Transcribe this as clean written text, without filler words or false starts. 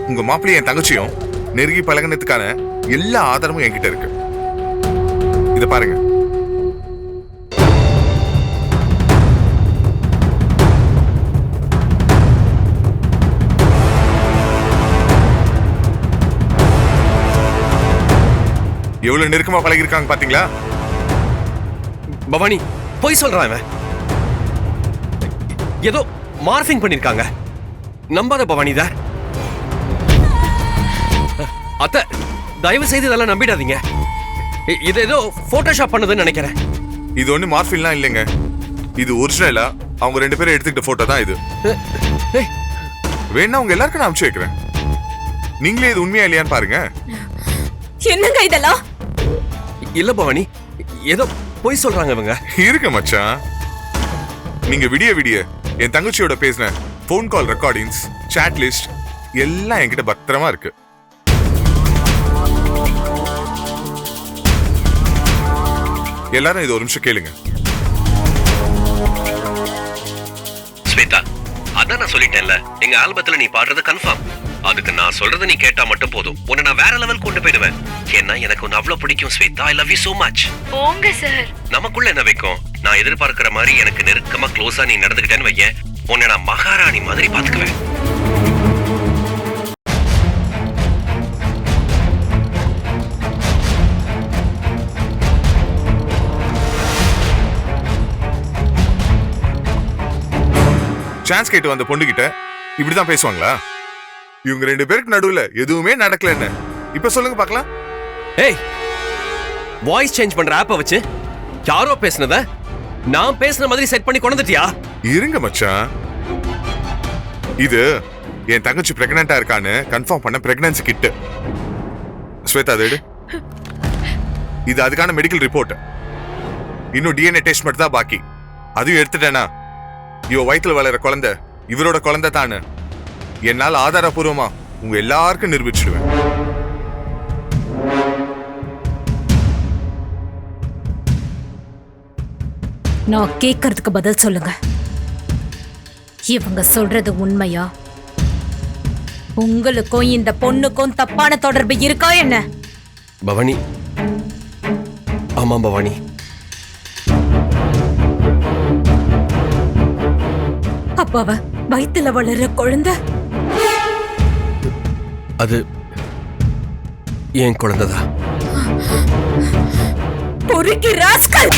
உங்க மாப்பிள்ளையும் என் தங்கச்சியும் நெருங்கி பழகினதுக்கான எல்லா ஆதாரமும் என்கிட்ட இருக்கு. இத பாருங்க. எவ்வளவு நெருக்கமா பழகி இருக்காங்க பாத்தீங்களா? பவானி போய் சொல்றான் இவன். ஏதோ மார்பிங் பண்ணிருக்காங்க. நம்பாத பவானி தான். அத்தை தயவு செய்து இதெல்லாம் நம்பிடாதீங்க. இது ஏதோ போட்டோஷாப் பண்ணதுன்னு நினைக்கிறேன். இது ஒண்ணு மார்பின்லாம் இல்லைங்க. இது ஒரிஜினலா அவங்க 2 பேரும் எடுத்துக்கிட்ட போட்டோ தான் இது. வேணா உங்க எல்லாருக்கும் நான் அனுப்பிச்சு வைக்கிறேன். நீங்களே இது உண்மையா இல்லையான்னு பாருங்க. என்னங்க இதெல்லாம்? இல்ல பவானி, ஏதோ போய் சொல்றாங்க இவங்க. இருக்க மச்சான், நீங்க விடிய விடிய என் தங்கச்சியோட பேசின phone call recordings, chat list எல்லாம் என்கிட்ட பத்திரமா இருக்கு. எல்லாரும் இது ஒரு நிமிஷம் கேளுங்க. ஸ்வேதா, அதான் நான் சொல்லிட்டேன்ல, எங்க ஆல்பத்துல நீ பாடுறது கன்ஃபார்ம். அதுக்கு நான் சொல்றத நீ கேட்டா மட்டும் போதும். உன்னை நான் வேற லெவல் கொண்டு போயிடுவேன். ஏன்னா எனக்கு உன்னை அவ்வளவு பிடிக்கும் Shweta. I love you so much. போங்க சார். நமக்குள்ள என்ன வைக்கும்? நான் எதிர்பார்க்கிற மாதிரி எனக்கு நெருக்கமா க்ளோஸா நீ நடந்துக்கிட்டேன்னு வையேன், உன்னை நான் மகாராணி மாதிரி பாத்துக்குவேன். சான்ஸ் கேட்டு வந்த பொண்ணுகிட்ட இப்படிதான் பேசுவாங்களா? இவங்க 2 பேருக்கு நடுவுல எதுவுமே நடக்கலன்னு இப்ப சொல்லுங்க பாக்கலாம். ஏய், வாய்ஸ் சேஞ்ச் பண்ற ஆப்பை வச்சு யாரோ பேசுனத நான் பேசுன மாதிரி செட் பண்ணி கொண்டுட்டியா? இருங்க மச்சான், இது என் தங்கச்சி பிரெக்னண்டா இருக்கான்னு கன்ஃபார்ம் பண்ண பிரெக்னன்சி கிட். ஸ்வேதா, அது எடு. இது அதுக்கான மெடிக்கல் ரிப்போர்ட். இன்னும் டிஎன்ஏ டெஸ்ட் மட்டும் தான் பாக்கி. அதையும் எடுத்துட்டேனா இவ வயித்துல வளர குழந்தை இவரோட குழந்தை தானு என்னால ஆதாரபூர்வமா உங்க எல்லாருக்கும் நிரூபிச்சிடுவேன். நான் கேட்கறதுக்கு பதில் சொல்லுங்க. இவங்க சொல்றது உண்மையா? உங்களுக்கும் இந்த பொண்ணுக்கும் தப்பான தொடர்பு இருக்கா என்ன? பவானி, ஆமா பவானி. அப்பாவ வயித்துல வளர்ற குழந்தை அது என் குழந்தைதான். பொறுக்கி ராஸ்கல்!